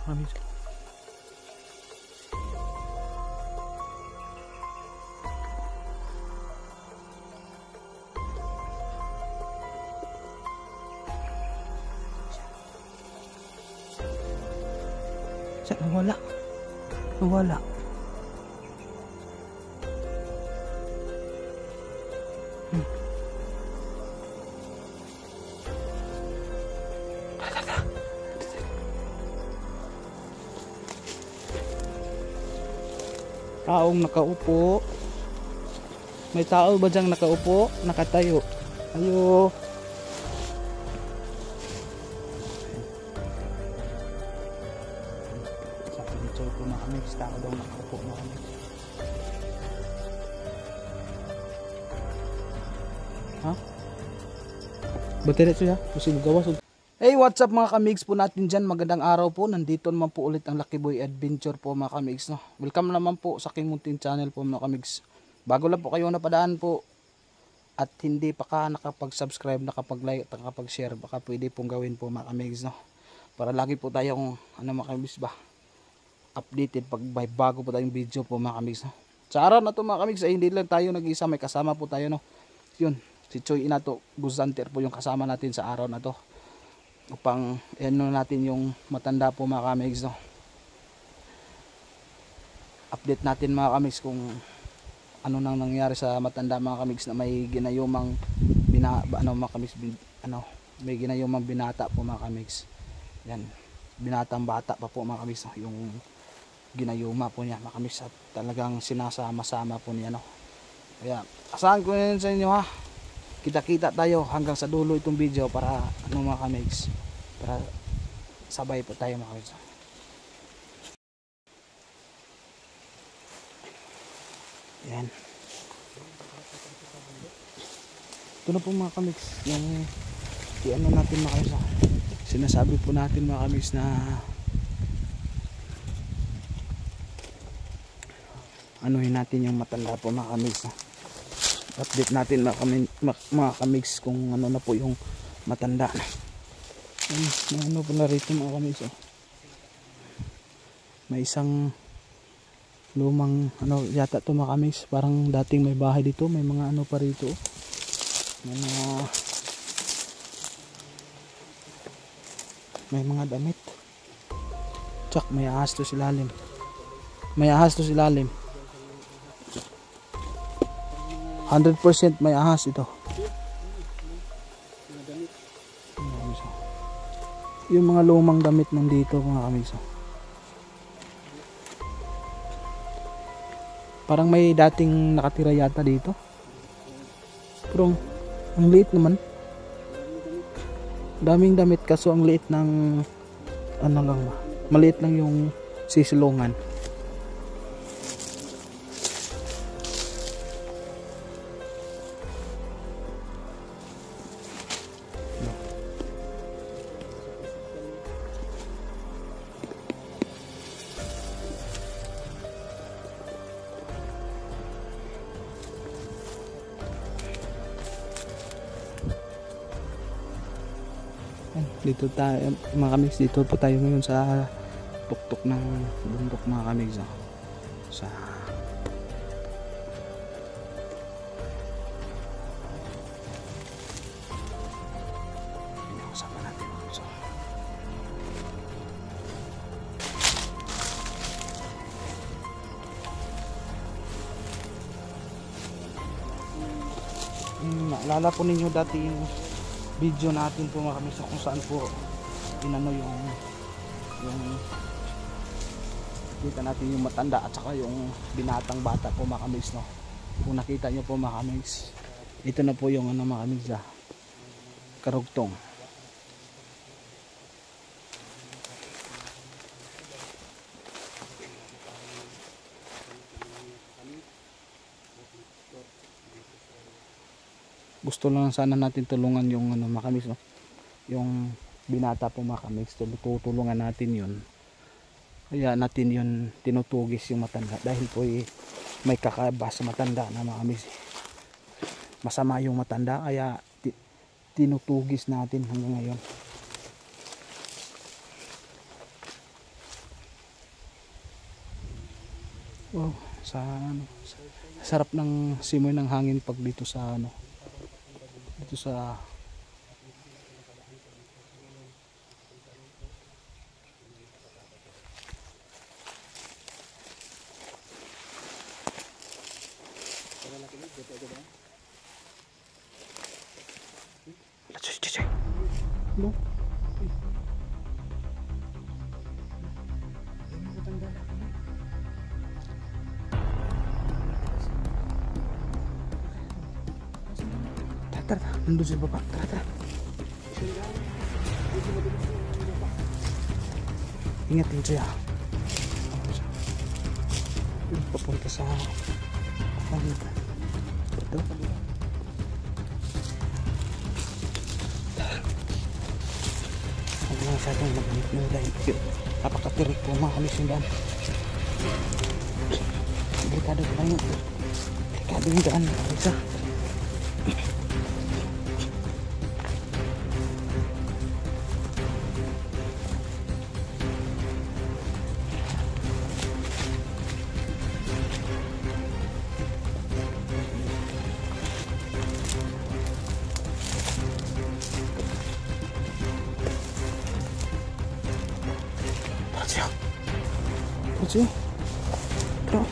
Kami. Saan nawala? Nawala. Taong nakaupo. May tao ba diyang nakaupo? Nakatayo. Ayo. Sa picture ko na kami. Tao daw nakaupo na kami. Ha? Ba't diretso ya? Kasi gawas. Hey, what's up mga kamigs po natin dyan. Magandang araw po. Nandito naman po ulit ang Lucky Boy Adventure po mga kamigs. No? Welcome naman po sa aking munting channel po mga kamigs. Bago lang po kayo napadaan po at hindi pa ka nakapag-subscribe, nakapag-like, nakapag-share, baka pwede pong gawin po mga kamigs. No? Para lagi po tayong mga kamigs ba, updated pag bago po tayong video po mga kamigs. No? Sa araw na to mga kamigs ay hindi lang tayo nag-isa, may kasama po tayo. No? Yun, si Choy Inato Guzanter po yung kasama natin sa araw na to. Upang ano natin yung matanda po mga kamigs. No? Update natin mga kamigs kung ano nang nangyari sa matanda mga kamigs na may ginayumang may ginayumang binata po mga kamigs. Yan, binatang bata pa po mga kamigs. No? Yung ginayuma po niya mga kamigs at talagang sinasama-sama po niya. No? Kaya asahan ko yun sa inyo ha. Kita-kita tayo hanggang sa dulo itong video para mga kamigs, para sabay po tayo mga kamigs. Yan. Ito na po mga kamigs yung ano natin mga kamigs. Sinasabi po natin mga kamigs na anuhin natin yung matanda po mga kamigs. Update natin mga kamigs kung ano na po yung matanda. May ano po na rito mga kamigs. May isang lumang yata to mga kamigs. Parang dating may bahay dito. May mga ano pa rito. May mga damit. Tsak, may ahas to silalim. May ahas to silalim. 100% may ahas ito. Yung mga lumang damit nandito mga kamigs. Parang may dating nakatira yata dito. Pero ang liit naman. Daming damit kaso ang liit ng maliit lang yung sisilungan. Dito tayo mga kamigs, dito po tayo ngayon sa tuktok ng bundok mga kamigs. Sa kasama natin mga kamigs. Naalala po ninyo dati yung video natin po mga kamigs kung saan po inano yung kita natin yung matanda at saka yung binatang bata po mga kamigs. No? Kung nakita nyo po mga kamigs, ito na po yung mga kamigs karugtong. Gusto lang sana natin tulungan yung mga kamigs, no? Yung binata po mga kamigs, tutulungan natin yun. Kaya natin yun tinutugis yung matanda dahil po may kakaiba sa matanda na mga kamigs. Masama yung matanda kaya tinutugis natin hanggang ngayon. Wow, sa ano, sarap ng simoy ng hangin pag dito sa ano, dito sa no? Tara, nandun sa baba. Tara. Ingat din siya. Papunta sa ano ba? Ito. Huwag na masyadong mag-init ng dahil napakatirik po mga kamisindan. Delikado ko lang yun. Delikado yung daan. Isa. Let's see. Bro.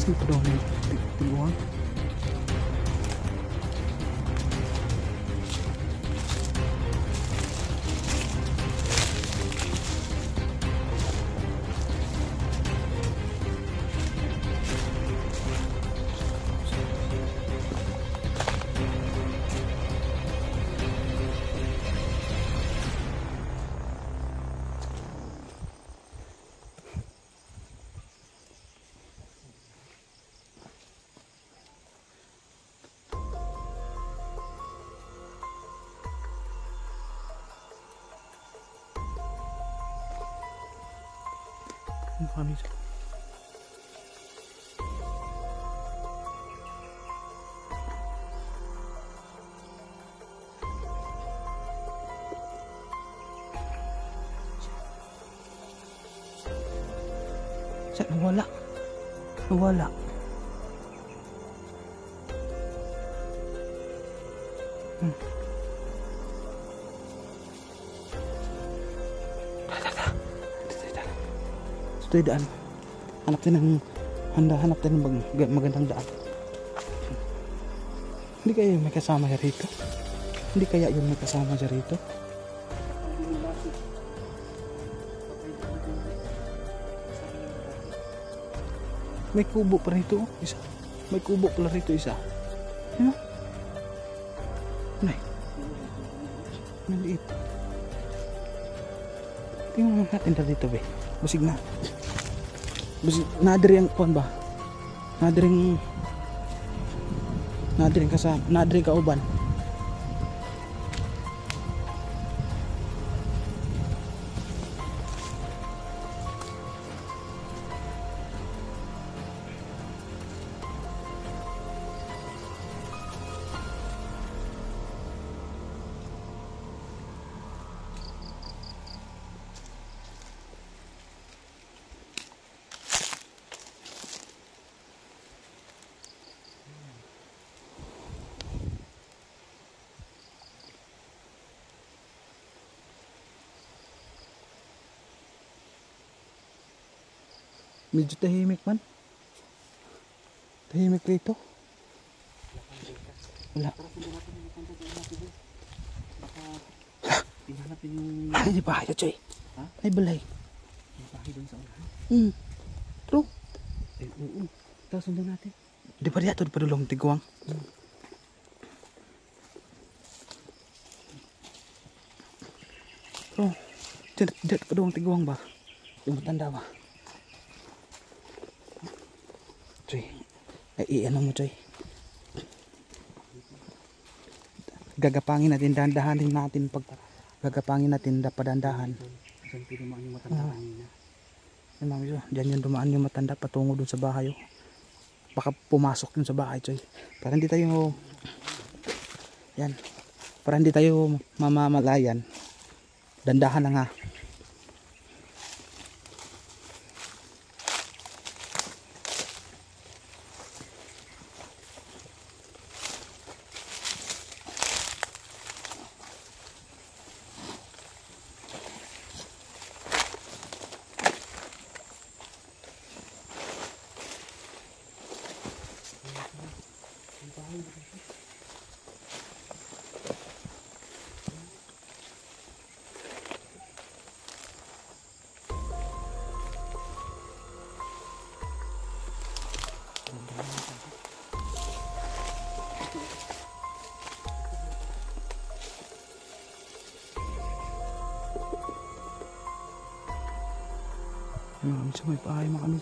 Ito daw na tibuhan. Kami sa nawala. Ito yung daan. Hanap tayo ng magandang daan. Hindi kaya yung may kasama siya rito? Hindi kaya yung may kasama siya rito? May kubo pa rito. Isa. May kubo pala rito isa. Ano? Nay. Maliit. Tingnan natin dito be. Basig na. Nadiri ang kuan ba? Nadiring kauban. Medyo tahimik man. Tahimik rito. Wala. Hanapin yung... Ay, di bahay na, Choy. Ha? Ay, balay. Yung bahay doon sa unahan. True. Eh, oo. Tapos sundan natin. Di pa diya, di pa dulong tiguang. True. Di pa dulong tiguang ba? Yung matanda ba? Choy. Ay, ano mo, Choy? Gagapangin natin, dahan-dahanin natin pag gagapangin natin, dapadandahan. Diyan po dumaan yung matanda kanina. Ay, mami, so, dyan yung dumaan yung matanda patungo dun sa bahay. Oh. Baka pumasok yun sa bahay, Choy. Para hindi tayo, yan, para hindi tayo mamamalayan. Dandahan lang ha. Sa may pahay mga kami.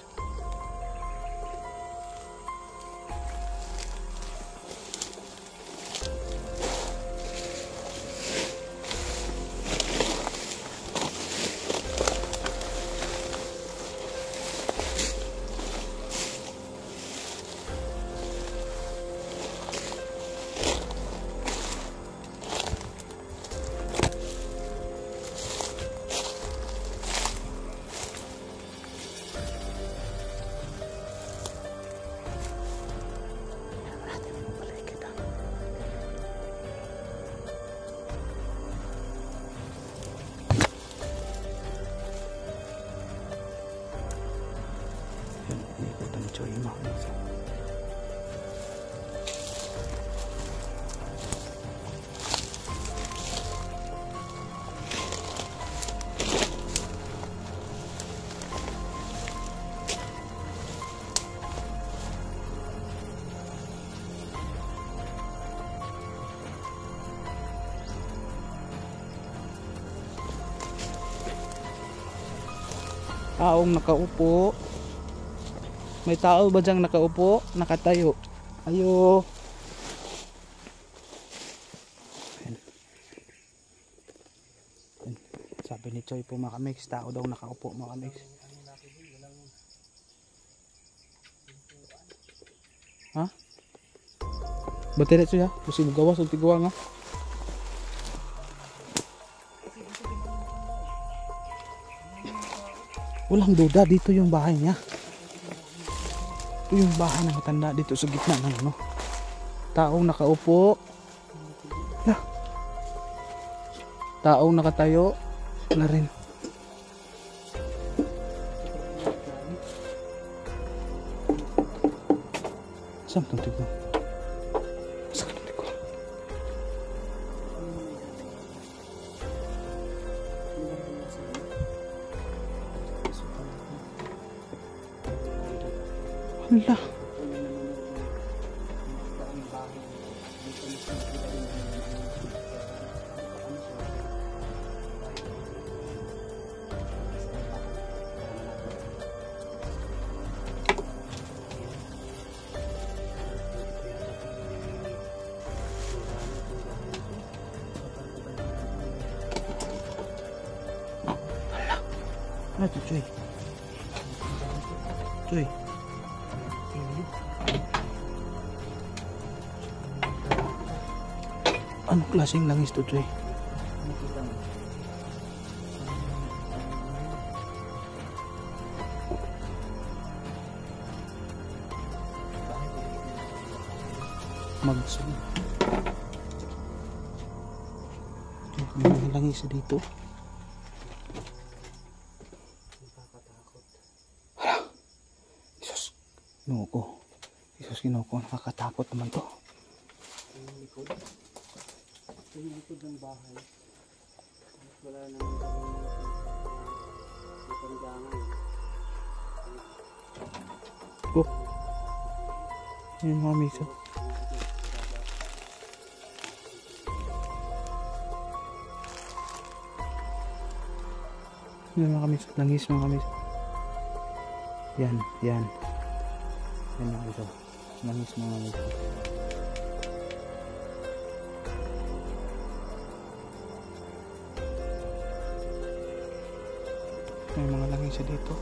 Choy, mga kami. Taong nakaupo. May tao ba diyang nakaupo? Nakatayo? Ayo. Ayan. Ayan. Sabi ni Choy po mga kamix, tao daw nakaupo mga kamix. Ha? Bati na siya? Kasi magawas o tiguwa nga. Walang duda, dito yung bahay niya. Ito yung bahay ng matanda dito sa gitna ng ano. Taong nakaupo. Lah. Taong nakatayo. Wala rin. Saan itong tigo? Saan itong tigo? Hala. Ano ito, Choy? Choy. Ano klaseng langis to, Choy? Magsug. May mga langis dito. Hala. Isus. Ginoo. Isus, Ginoo, nakakatakot naman to. Yung likod ng bahay. Wala naman kami ipandangan. Oh. Yan mga miso. Yan mga miso. Langis mga miso. Yan. Yan. Yan mga miso. Langis mga miso. May mga langis dito.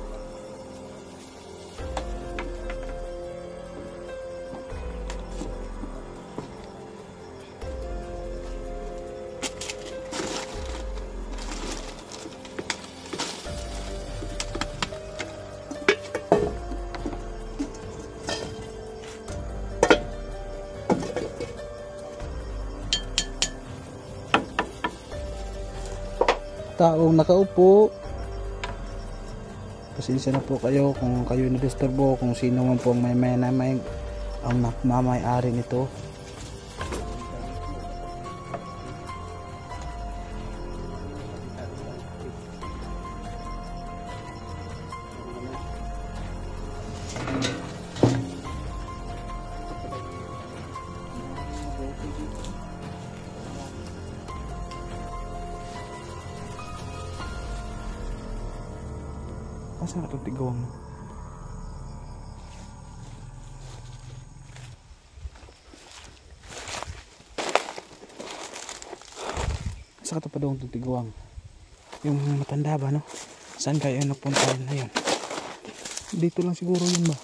Taong nakaupo. Pasensya na po kayo kung kayo na-disturbo, kung sino man po ang may ang nagmamay-ari nito. Saan ka itong tigawang mo? Saan ka ito pa doon itong tigawang? Yung matanda ba, no? Saan kayo napunta na yun? Dito lang siguro yun ba?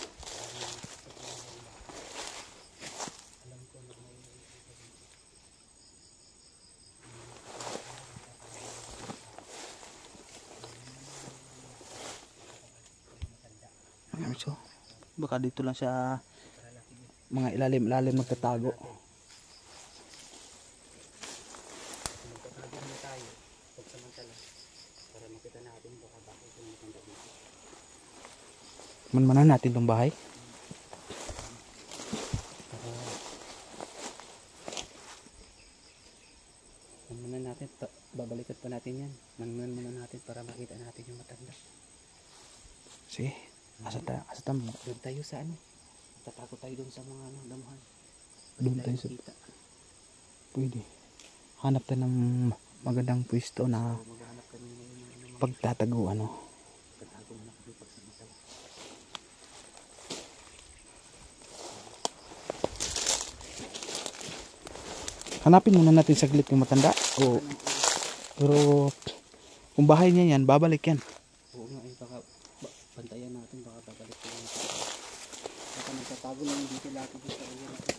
So, baka dito lang sa mga ilalim-ilalim magtatago. Magtatago na tayo pagsamantala para makita natin baka bakit yung matanda dito. Manmanan natin itong bahay. Manmanan natin, babalikat pa natin yan. Manmanan muna natin para makita natin yung matanda. Sige, asa tamo. Doon tayo sa ano, tatago tayo doon sa mga ano, damuhan. Doon tayo sa... Kita. Pwede. Hanap tayo ng magandang pwesto na Maghanap kami ng ano, pagtatago, ano. tatago muna kami pagsamantala. Hanapin muna natin saglit yung matanda. O, pero kung bahay niya yan, babalik yan. Oo nga, baka bantayan natin, baka babalik ko yung matanda. Baka nagtatago lang dito lagi dito sa area natin.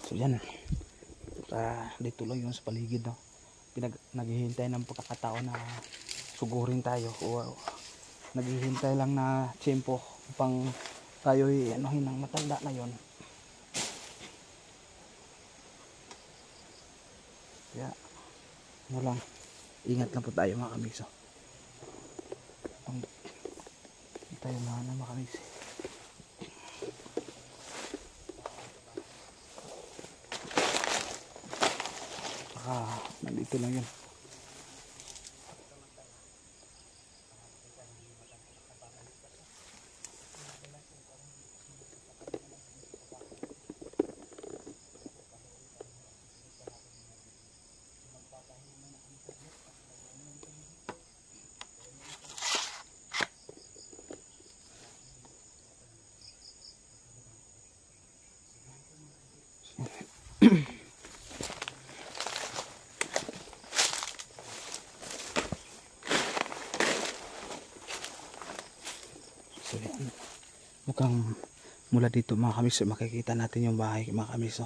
So yan. Dito lang yun sa paligid, no. Naghihintay ng pagkakataon na sugurin tayo. O naghihintay lang na tiyempo upang tayo anuhin ng matanda na yon. Kaya ano lang, ingat lang po tayo mga kamigs. Hindi tayo mahana mga kamigs. Nandito lang yun. So yan. Mukhang mula dito mga kamigs, makikita natin yung bahay mga kamigs.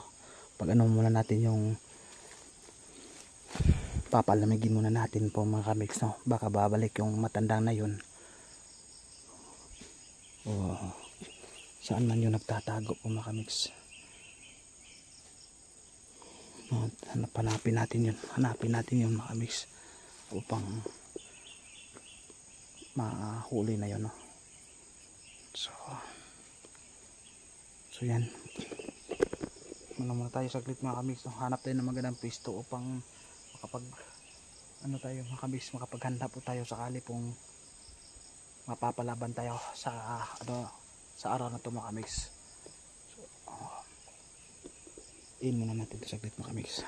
Pag ano muna natin yung papalamigin muna natin po mga kamigs, no? Baka babalik yung matandang na yun. O saan man yung nagtatago po mga kamigs. Hanapin natin yun. Hanapin natin yun mga kamigs upang mahuli na yun, no? So yan. Muna muna tayo saglit mga kamigs, no? Hanap tayo ng magandang pwesto upang makapag ano tayo mga kamigs, makapaghanda po tayo sakali pong mapapalaban tayo sa sa araw na to mga kamigs. So, in muna natin ito saglit mga kamigs.